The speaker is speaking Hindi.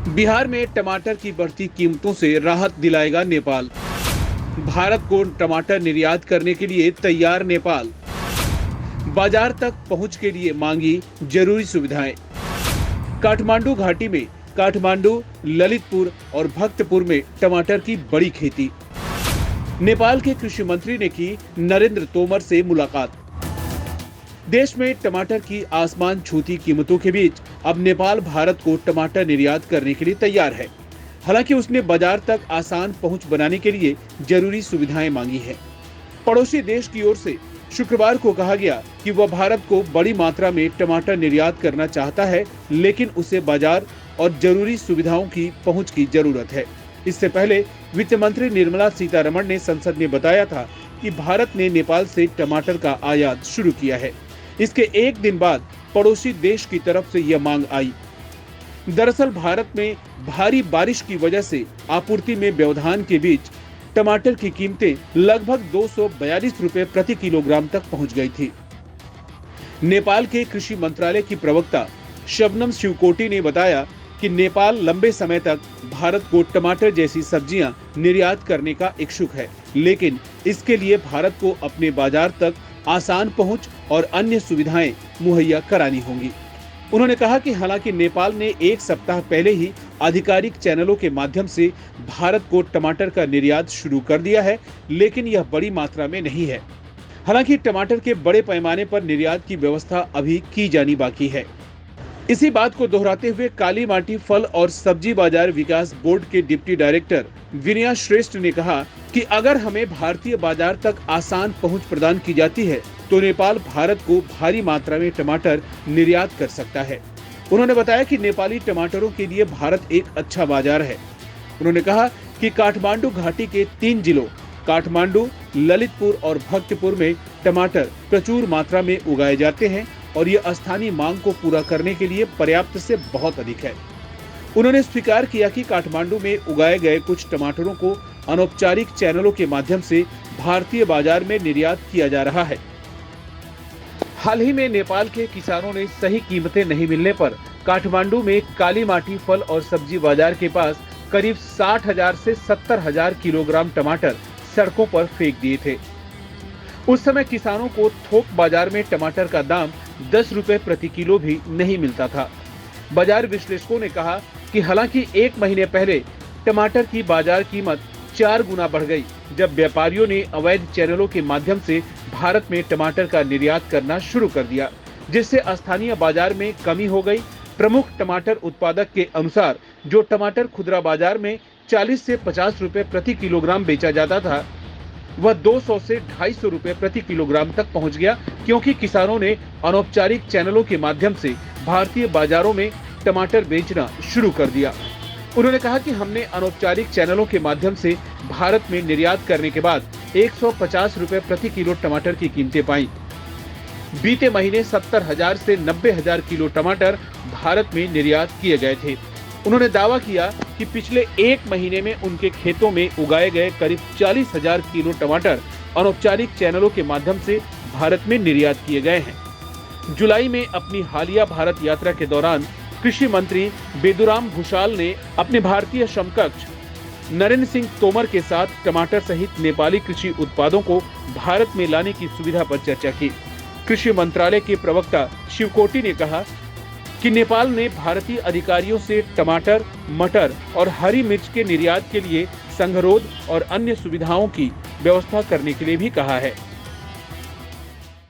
बिहार में टमाटर की बढ़ती कीमतों से राहत दिलाएगा नेपाल। भारत को टमाटर निर्यात करने के लिए तैयार नेपाल। बाजार तक पहुंच के लिए मांगी जरूरी सुविधाएं। काठमांडू घाटी में काठमांडू, ललितपुर और भक्तपुर में टमाटर की बड़ी खेती। नेपाल के कृषि मंत्री ने की नरेंद्र तोमर से मुलाकात। देश में टमाटर की आसमान छूती कीमतों के बीच अब नेपाल भारत को टमाटर निर्यात करने के लिए तैयार है। हालांकि उसने बाजार तक आसान पहुंच बनाने के लिए जरूरी सुविधाएं मांगी हैं। पड़ोसी देश की ओर से शुक्रवार को कहा गया कि वह भारत को बड़ी मात्रा में टमाटर निर्यात करना चाहता है, लेकिन उसे बाजार और जरूरी सुविधाओं की पहुंच की जरूरत है। इससे पहले वित्त मंत्री निर्मला सीतारमण ने संसद में बताया था कि भारत ने नेपाल से टमाटर का आयात शुरू किया है। इसके एक दिन बाद पड़ोसी देश की तरफ से यह मांग आई। दरअसल भारत में भारी बारिश की वजह से आपूर्ति में व्यवधान के बीच टमाटर की कीमतें लगभग 242 रुपए प्रति किलोग्राम तक पहुंच गई थी। नेपाल के कृषि मंत्रालय की प्रवक्ता शबनम शिवकोटी ने बताया कि नेपाल लंबे समय तक भारत को टमाटर जैसी सब्जियां निर्यात करने का इच्छुक है, लेकिन इसके लिए भारत को अपने बाजार तक आसान पहुंच और अन्य सुविधाएं मुहैया करानी होंगी। उन्होंने कहा कि हालांकि नेपाल ने एक सप्ताह पहले ही आधिकारिक चैनलों के माध्यम से भारत को टमाटर का निर्यात शुरू कर दिया है, लेकिन यह बड़ी मात्रा में नहीं है। हालांकि टमाटर के बड़े पैमाने पर निर्यात की व्यवस्था अभी की जानी बाकी है। इसी बात को दोहराते हुए काली माटी फल और सब्जी बाजार विकास बोर्ड के डिप्टी डायरेक्टर विनया श्रेष्ठ ने कहा कि अगर हमें भारतीय बाजार तक आसान पहुंच प्रदान की जाती है तो नेपाल भारत को भारी मात्रा में टमाटर निर्यात कर सकता है। उन्होंने बताया कि नेपाली टमाटरों के लिए भारत एक अच्छा बाजार है। उन्होंने कहा कि काठमांडू घाटी के 3 जिलों काठमांडू, ललितपुर और भक्तपुर में टमाटर प्रचुर मात्रा में उगाए जाते हैं और ये स्थानीय मांग को पूरा करने के लिए पर्याप्त से बहुत अधिक है। उन्होंने स्वीकार किया कि काठमांडू में उगाए गए कुछ टमाटरों को अनौपचारिक चैनलों के माध्यम से भारतीय बाजार में निर्यात किया जा रहा है। हाल ही में नेपाल के किसानों ने सही कीमतें नहीं मिलने पर काठमांडू में काली माटी फल और सब्जी बाजार के पास करीब 60,000 से 70,000 किलोग्राम टमाटर सड़कों पर फेंक दिए थे। उस समय किसानों को थोक बाजार में टमाटर का दाम 10 रुपए प्रति किलो भी नहीं मिलता था। बाजार विश्लेषकों ने कहा कि हालांकि एक महीने पहले टमाटर की बाजार कीमत 4 गुना बढ़ गई, जब व्यापारियों ने अवैध चैनलों के माध्यम से भारत में टमाटर का निर्यात करना शुरू कर दिया, जिससे स्थानीय बाजार में कमी हो गई। प्रमुख टमाटर उत्पादक के अनुसार जो टमाटर खुदरा बाजार में 40 से 50 रुपए प्रति किलोग्राम बेचा जाता था, वह 200 से 250 रुपए प्रति किलोग्राम तक पहुंच गया, क्योंकि किसानों ने अनौपचारिक चैनलों के माध्यम से भारतीय बाजारों में टमाटर बेचना शुरू कर दिया। उन्होंने कहा कि हमने अनौपचारिक चैनलों के माध्यम से भारत में निर्यात करने के बाद 150 रुपए प्रति किलो टमाटर की कीमतें पाई। बीते महीने 70,000 से 90,000 किलो टमाटर भारत में निर्यात किए गए थे। उन्होंने दावा किया कि पिछले एक महीने में उनके खेतों में उगाए गए करीब 40,000 किलो टमाटर अनौपचारिक चैनलों के माध्यम से भारत में निर्यात किए गए हैं। जुलाई में अपनी हालिया भारत यात्रा के दौरान कृषि मंत्री बेदुराम भूषाल ने अपने भारतीय समकक्ष नरेंद्र सिंह तोमर के साथ टमाटर सहित नेपाली कृषि उत्पादों को भारत में लाने की सुविधा पर चर्चा की। कृषि मंत्रालय के प्रवक्ता शिवकोटी ने कहा कि नेपाल ने भारतीय अधिकारियों से टमाटर, मटर और हरी मिर्च के निर्यात के लिए संघरोध और अन्य सुविधाओं की व्यवस्था करने के लिए भी कहा है।